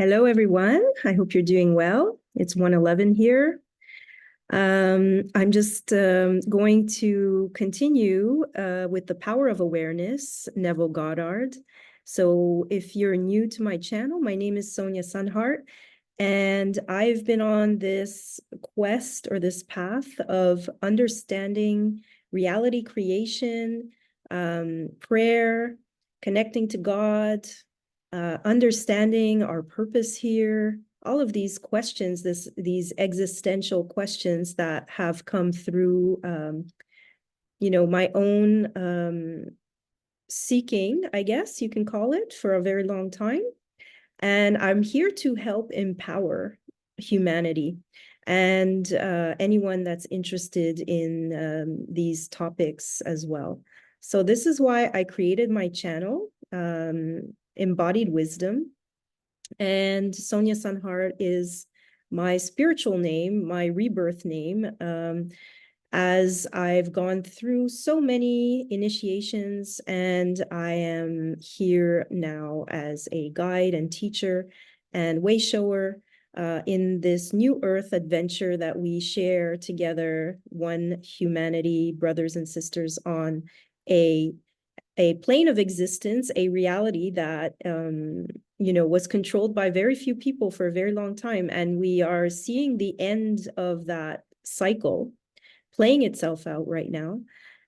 Hello, everyone. I hope you're doing well. It's 1:11 here. I'm just going to continue with the power of awareness, Neville Goddard. So if you're new to my channel, my name is Sonia Sunhart, and I've been on this quest or this path of understanding reality creation, prayer, connecting to God, understanding our purpose here, all of these questions, these existential questions that have come through, my own seeking, I guess you can call it, for a very long time. And I'm here to help empower humanity and anyone that's interested in these topics as well. So this is why I created my channel, Embodied Wisdom. And Sonia Sanhart is my spiritual name, my rebirth name, as I've gone through so many initiations, and I am here now as a guide and teacher and way shower in this new earth adventure that we share together, one humanity, brothers and sisters, on a plane of existence, a reality that was controlled by very few people for a very long time. And we are seeing the end of that cycle playing itself out right now.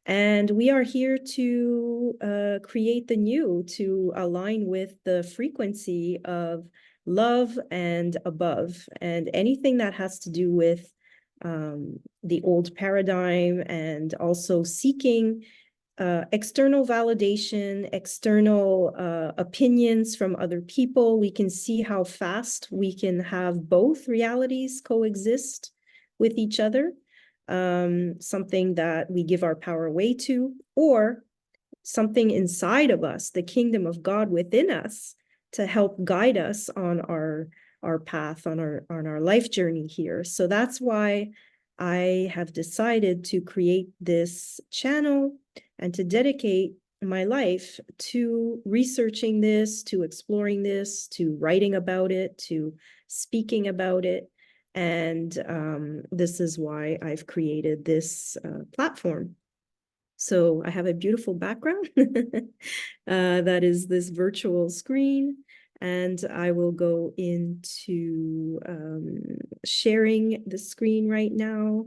And we are here to create the new, to align with the frequency of love and above, and anything that has to do with the old paradigm, and also seeking external validation, external opinions from other people. We can see how fast we can have both realities coexist with each other, something that we give our power away to, or something inside of us, the kingdom of God within us, to help guide us on our path, on our life journey here. So that's why I have decided to create this channel and to dedicate my life to researching this, to exploring this, to writing about it, to speaking about it. And this is why I've created this platform. So I have a beautiful background that is this virtual screen. And I will go into sharing the screen right now.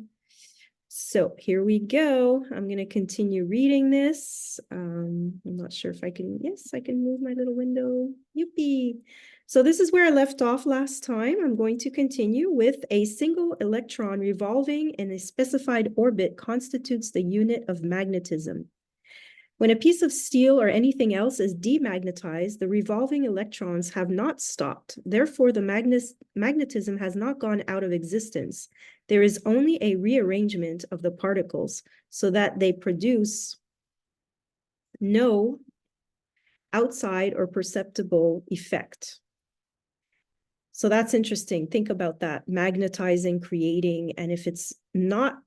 So here we go. I'm going to continue reading this. I'm not sure if I can, yes, I can move my little window. Yippee. So this is where I left off last time. I'm going to continue with a single electron revolving in a specified orbit constitutes the unit of magnetism. When a piece of steel or anything else is demagnetized, the revolving electrons have not stopped. Therefore, the magnetism has not gone out of existence. There is only a rearrangement of the particles so that they produce no outside or perceptible effect. So that's interesting. Think about that, magnetizing, creating, and if it's not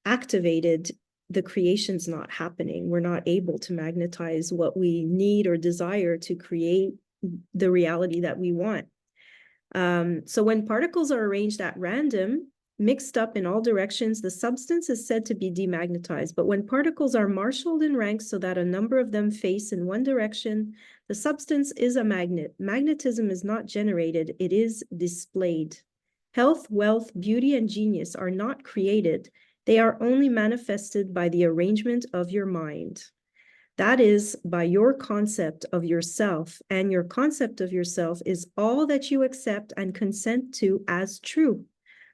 activated, the creation's not happening. We're not able to magnetize what we need or desire to create the reality that we want. So when particles are arranged at random, mixed up in all directions, the substance is said to be demagnetized. But when particles are marshaled in ranks so that a number of them face in one direction, the substance is a magnet. Magnetism is not generated, it is displayed. Health, wealth, beauty, and genius are not created. They are only manifested by the arrangement of your mind. That is, by your concept of yourself, and your concept of yourself is all that you accept and consent to as true.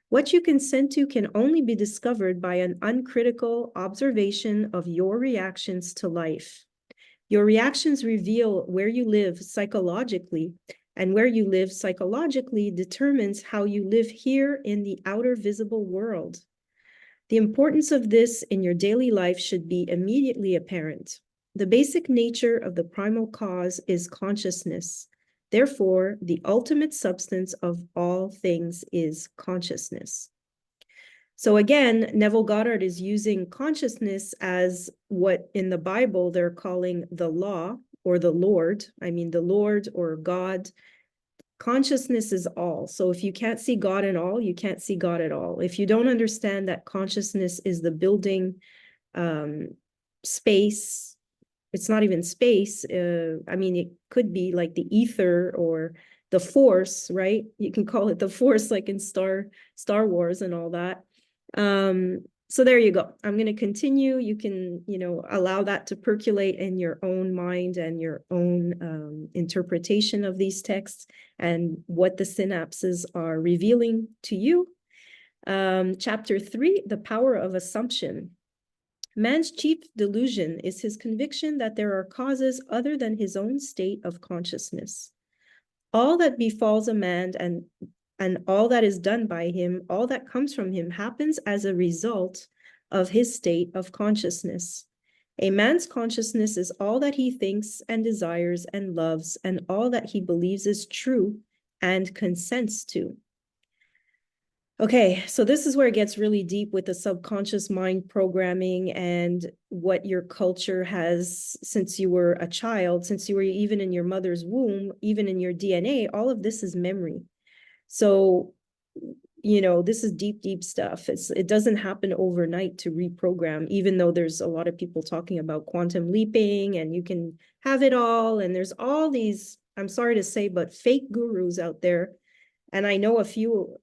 What you consent to can only be discovered by an uncritical observation of your reactions to life. Your reactions reveal where you live psychologically, and where you live psychologically determines how you live here in the outer visible world. The importance of this in your daily life should be immediately apparent. The basic nature of the primal cause is consciousness. Therefore, the ultimate substance of all things is consciousness. So again, Neville Goddard is using consciousness as what in the Bible they're calling the law or the Lord. I mean, the Lord or God Consciousness is all. So if you can't see God in all, you can't see God at all. If you don't understand that consciousness is the building space, it's not even space. I mean, it could be like the ether or the force, right? You can call it the force, like in Star Wars and all that. So there you go. I'm going to continue. You can, allow that to percolate in your own mind and your own interpretation of these texts and what the synapses are revealing to you. Chapter 3, the power of assumption. Man's chief delusion is his conviction that there are causes other than his own state of consciousness. All that befalls a man and all that is done by him, all that comes from him, happens as a result of his state of consciousness. A man's consciousness is all that he thinks and desires and loves, and all that he believes is true and consents to. Okay, so this is where it gets really deep with the subconscious mind programming and what your culture has since you were a child, since you were even in your mother's womb, even in your DNA, all of this is memory. So, this is deep, deep stuff. It doesn't happen overnight to reprogram, even though there's a lot of people talking about quantum leaping and you can have it all. And there's all these, I'm sorry to say, but fake gurus out there. And I know a few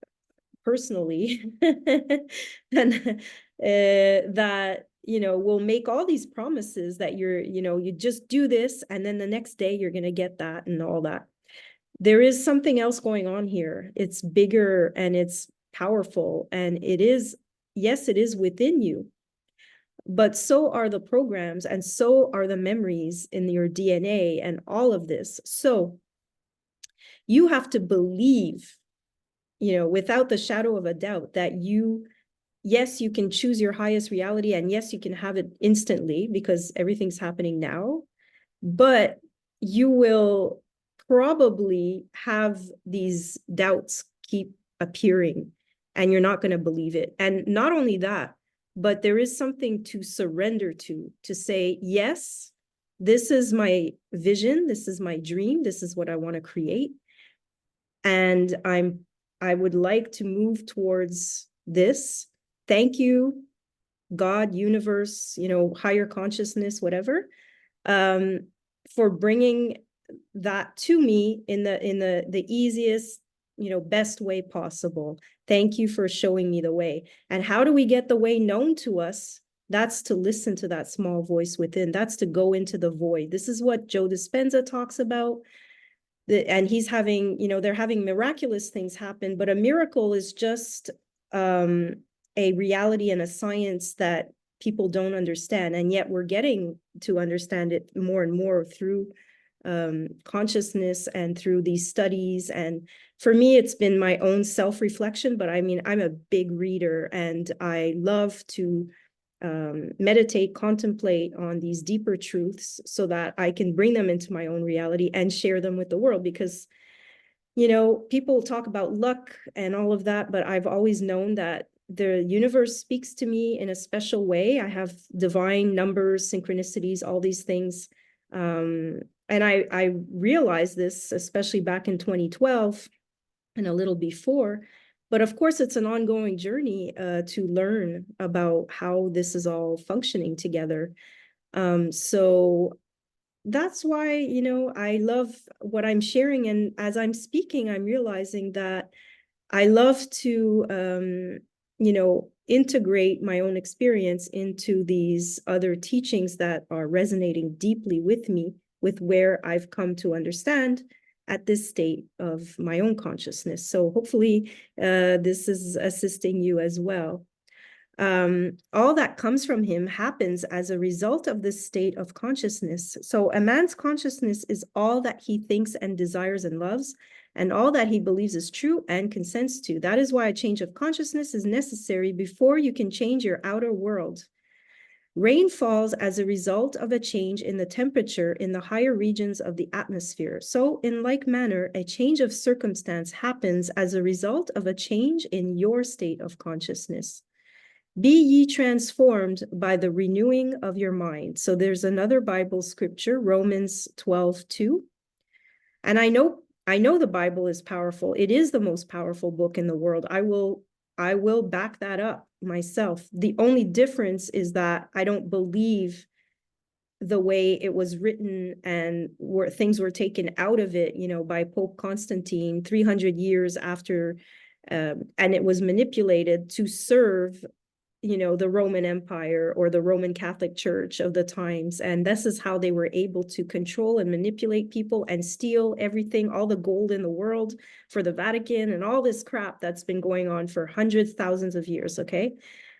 personally and that will make all these promises that you just do this and then the next day you're going to get that and all that. There is something else going on here. It's bigger and it's powerful, and it is within you, but so are the programs and so are the memories in your DNA and all of this. So you have to believe, without the shadow of a doubt, that yes, you can choose your highest reality, and yes, you can have it instantly because everything's happening now, but you will probably have these doubts keep appearing and you're not going to believe it. And not only that, but there is something to surrender to say, yes, this is my vision, this is my dream, this is what I want to create. And I would like to move towards this. Thank you, God, universe, higher consciousness, whatever, for bringing that to me in the easiest, best way possible. Thank you for showing me the way. And how do we get the way known to us? That's to listen to that small voice within. That's to go into the void. This is what Joe Dispenza talks about. And he's having, they're having miraculous things happen, but a miracle is just a reality and a science that people don't understand. And yet we're getting to understand it more and more through consciousness and through these studies. And for me, it's been my own self-reflection, but I mean, I'm a big reader and I love to meditate, contemplate on these deeper truths so that I can bring them into my own reality and share them with the world. Because, people talk about luck and all of that, but I've always known that the universe speaks to me in a special way. I have divine numbers, synchronicities, all these things. And I realized this, especially back in 2012 and a little before. But of course, it's an ongoing journey to learn about how this is all functioning together. So that's why, I love what I'm sharing. And as I'm speaking, I'm realizing that I love to, integrate my own experience into these other teachings that are resonating deeply with me, with where I've come to understand at this state of my own consciousness. So hopefully this is assisting you as well. All that comes from him happens as a result of this state of consciousness. So a man's consciousness is all that he thinks and desires and loves, and all that he believes is true and consents to. That is why a change of consciousness is necessary before you can change your outer world. Rain falls as a result of a change in the temperature in the higher regions of the atmosphere. So, in like manner, a change of circumstance happens as a result of a change in your state of consciousness. Be ye transformed by the renewing of your mind. So there's another Bible scripture, Romans 12:2. And I know I know the Bible is powerful. It is the most powerful book in the world. I will back that up myself. The only difference is that I don't believe the way it was written and where things were taken out of it, by Pope Constantine 300 years after, and it was manipulated to serve the Roman Empire or the Roman Catholic Church of the times. And this is how they were able to control and manipulate people and steal everything, all the gold in the world for the Vatican and all this crap that's been going on for hundreds, thousands of years, okay?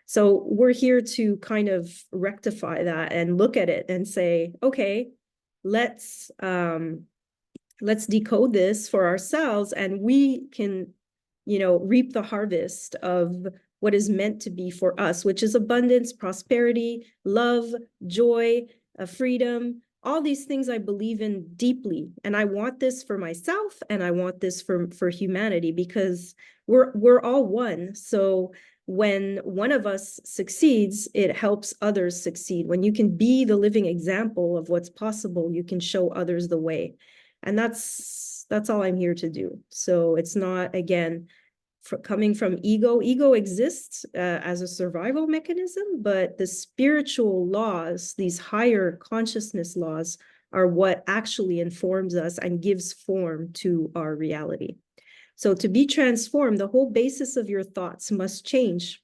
So we're here to kind of rectify that and look at it and say, okay, let's decode this for ourselves, and we can, reap the harvest of what is meant to be for us, which is abundance, prosperity, love, joy, freedom, all these things I believe in deeply. And I want this for myself, and I want this for humanity, because we're all one. So when one of us succeeds, it helps others succeed. When you can be the living example of what's possible, you can show others the way. And that's all I'm here to do. So it's not, again, coming from ego. Ego exists as a survival mechanism, but the spiritual laws, these higher consciousness laws, are what actually informs us and gives form to our reality. So to be transformed, the whole basis of your thoughts must change.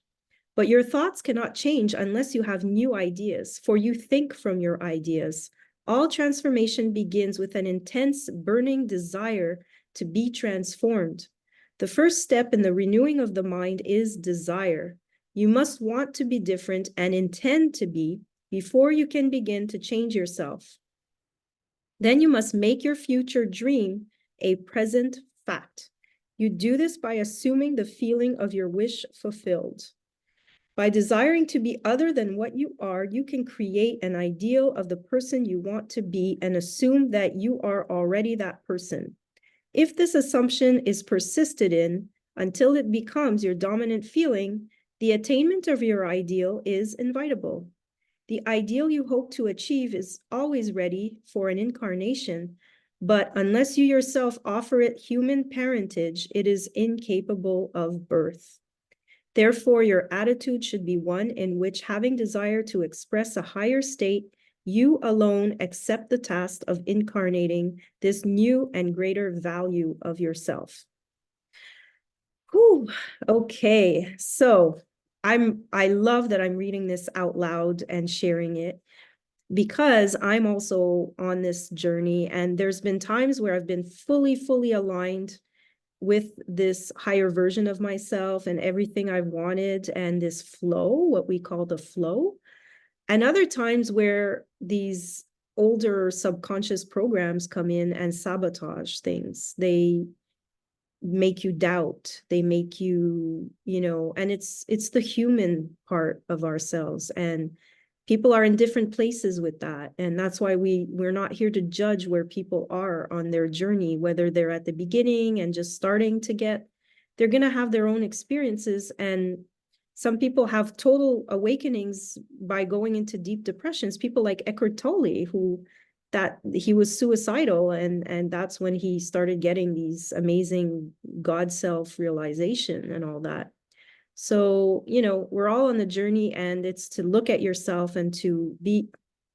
But your thoughts cannot change unless you have new ideas, for you think from your ideas. All transformation begins with an intense, burning desire to be transformed. The first step in the renewing of the mind is desire. You must want to be different and intend to be before you can begin to change yourself. Then you must make your future dream a present fact. You do this by assuming the feeling of your wish fulfilled. By desiring to be other than what you are, you can create an ideal of the person you want to be and assume that you are already that person. If this assumption is persisted in until it becomes your dominant feeling, the attainment of your ideal is inevitable. The ideal you hope to achieve is always ready for an incarnation, but unless you yourself offer it human parentage, it is incapable of birth. Therefore, your attitude should be one in which, having desire to express a higher state, you alone accept the task of incarnating this new and greater value of yourself. Whew. Okay, so I love that I'm reading this out loud and sharing it, because I'm also on this journey, and there's been times where I've been fully aligned with this higher version of myself and everything I've wanted, and this flow, what we call the flow. And other times where these older subconscious programs come in and sabotage things. They make you doubt. They make you, and it's the human part of ourselves. And people are in different places with that. And that's why we're not here to judge where people are on their journey, whether they're at the beginning and just starting to get, they're going to have their own experiences. And some people have total awakenings by going into deep depressions. People like Eckhart Tolle, that he was suicidal, and that's when he started getting these amazing God self realization and all that. So, we're all on the journey, and it's to look at yourself and to be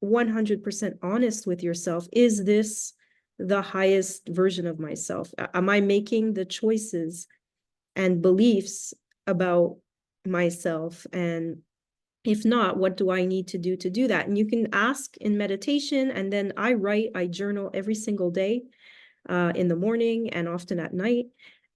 100% honest with yourself. Is this the highest version of myself? Am I making the choices and beliefs about myself? And if not, what do I need to do that? And you can ask in meditation, and then I journal every single day, in the morning and often at night.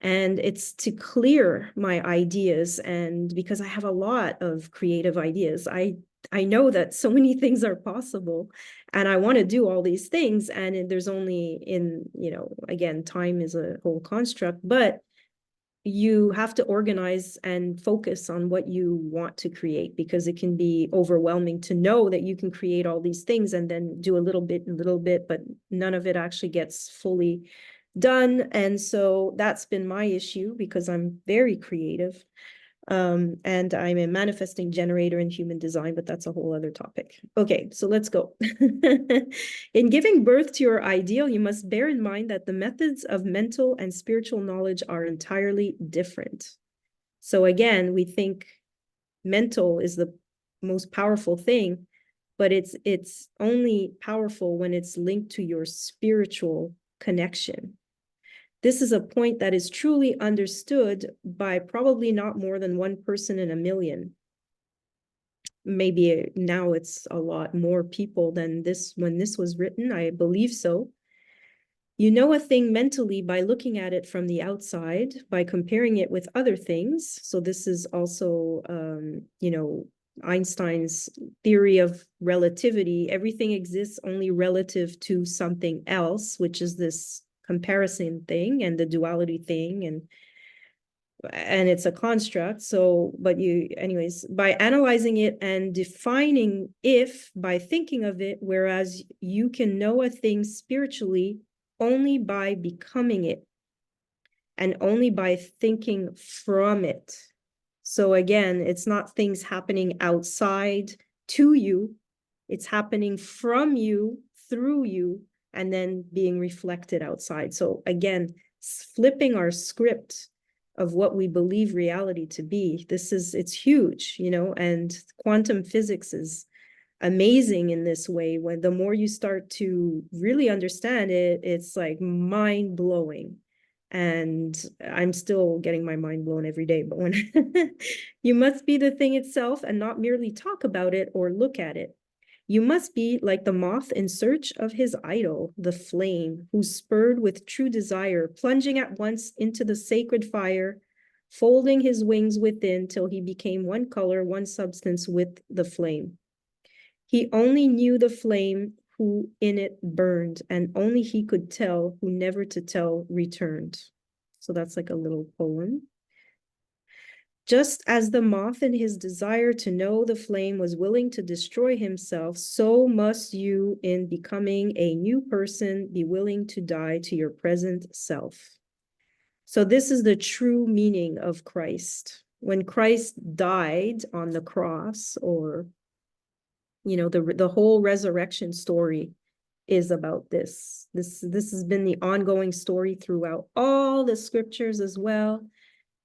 And it's to clear my ideas. And because I have a lot of creative ideas, I know that so many things are possible, and I want to do all these things. And there's only again, time is a whole construct, but you have to organize and focus on what you want to create, because it can be overwhelming to know that you can create all these things and then do a little bit, but none of it actually gets fully done. And so that's been my issue, because I'm very creative. And I'm a manifesting generator in human design, but that's a whole other topic. Okay, so let's go. In giving birth to your ideal, you must bear in mind that the methods of mental and spiritual knowledge are entirely different. So again, we think mental is the most powerful thing, but it's only powerful when it's linked to your spiritual connection. This is a point that is truly understood by probably not more than one person in a million. Maybe now it's a lot more people than this when this was written. I believe so. You know a thing mentally by looking at it from the outside, by comparing it with other things. So this is also, Einstein's theory of relativity. Everything exists only relative to something else, which is this comparison thing and the duality thing, and it's a construct. So, but anyways, by analyzing it and defining if by thinking of it, whereas you can know a thing spiritually only by becoming it and only by thinking from it. So again, it's not things happening outside to you, it's happening from you, through you, and then being reflected outside. So again, flipping our script of what we believe reality to be. It's huge, and quantum physics is amazing in this way. When the more you start to really understand it, it's like mind blowing. And I'm still getting my mind blown every day. But when you must be the thing itself and not merely talk about it or look at it. You must be like the moth in search of his idol, the flame, who spurred with true desire, plunging at once into the sacred fire, folding his wings within till he became one color, one substance with the flame. He only knew the flame who in it burned, and only he could tell who never to tell returned. So that's like a little poem. Just as the moth in his desire to know the flame was willing to destroy himself, so must you, in becoming a new person, be willing to die to your present self. So this is the true meaning of Christ. When Christ died on the cross, or the whole resurrection story is about this. This has been the ongoing story throughout all the scriptures as well.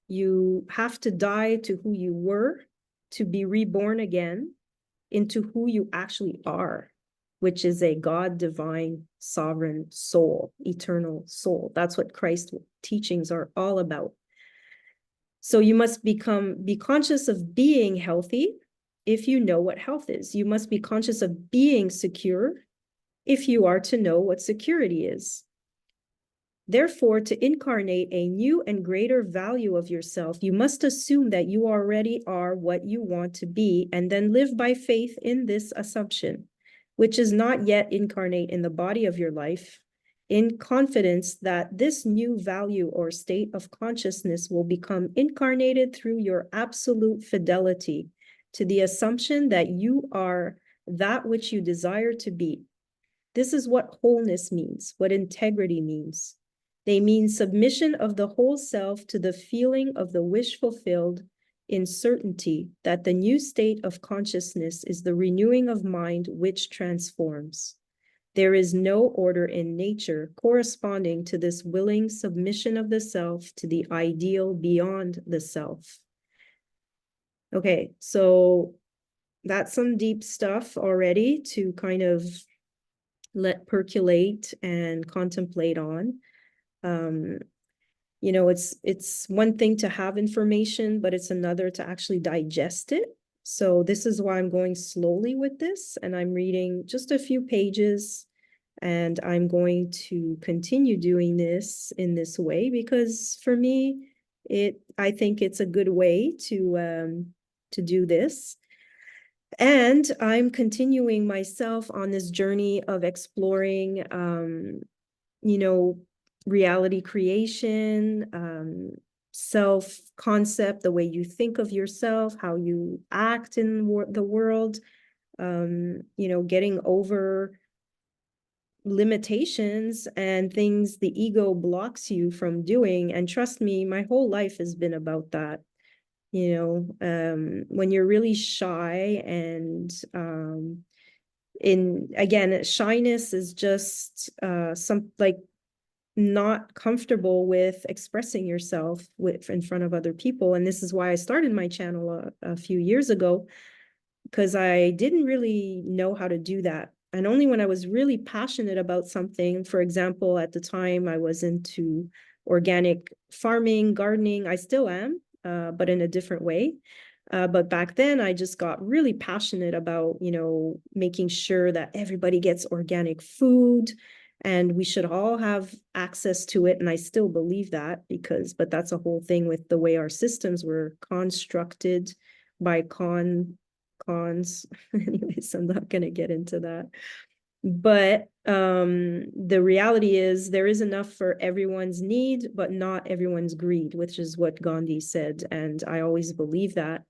You have to die to who you were to be reborn again into who you actually are, which is a God, divine, sovereign soul, eternal soul. That's what Christ's teachings are all about. So you must be conscious of being healthy if you know what health is. You must be conscious of being secure if you are to know what security is. Therefore, to incarnate a new and greater value of yourself, you must assume that you already are what you want to be, and then live by faith in this assumption, which is not yet incarnate in the body of your life, in confidence that this new value or state of consciousness will become incarnated through your absolute fidelity to the assumption that you are that which you desire to be. This is what wholeness means, what integrity means. They mean submission of the whole self to the feeling of the wish fulfilled, in certainty that the new state of consciousness is the renewing of mind which transforms. There is no order in nature corresponding to this willing submission of the self to the ideal beyond the self. Okay, so that's some deep stuff already to kind of let percolate and contemplate on. It's one thing to have information, but it's another to actually digest it. So this is why I'm going slowly with this, and I'm reading just a few pages, and I'm going to continue doing this in this way because for me, I think it's a good way to do this. And I'm continuing myself on this journey of exploring, reality creation, self-concept, the way you think of yourself, how you act in the world, getting over limitations and things the ego blocks you from doing. And trust me, my whole life has been about that. when you're really shy and again, shyness is just some like not comfortable with expressing yourself in front of other people. And this is why I started my channel a few years ago, because I didn't really know how to do that. And only when I was really passionate about something, for example, at the time I was into organic farming, gardening, I still am, but in a different way. But back then I just got really passionate about, making sure that everybody gets organic food and we should all have access to it. And I still believe that but that's a whole thing with the way our systems were constructed by cons. Anyways, I'm not going to get into that. But the reality is there is enough for everyone's need, but not everyone's greed, which is what Gandhi said. And I always believe that.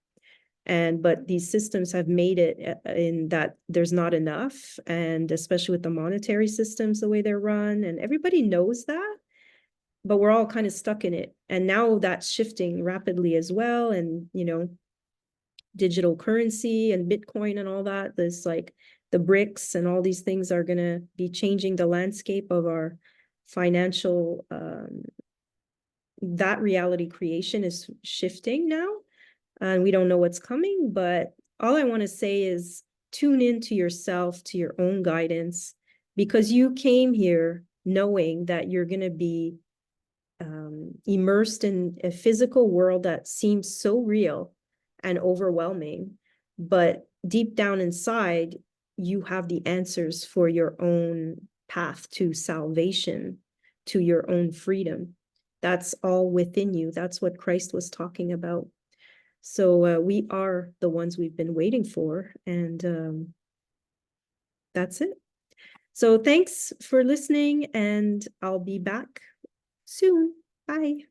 But these systems have made it in that there's not enough, and especially with the monetary systems, the way they're run, and everybody knows that, but we're all kind of stuck in it. And now that's shifting rapidly as well. And, digital currency and Bitcoin and all that, this like the BRICS and all these things are going to be changing the landscape of our financial, that reality creation is shifting now. And we don't know what's coming, but all I want to say is tune into yourself, to your own guidance, because you came here knowing that you're going to be immersed in a physical world that seems so real and overwhelming, but deep down inside, you have the answers for your own path to salvation, to your own freedom. That's all within you. That's what Christ was talking about. So we are the ones we've been waiting for, and that's it. So thanks for listening, and I'll be back soon. Bye.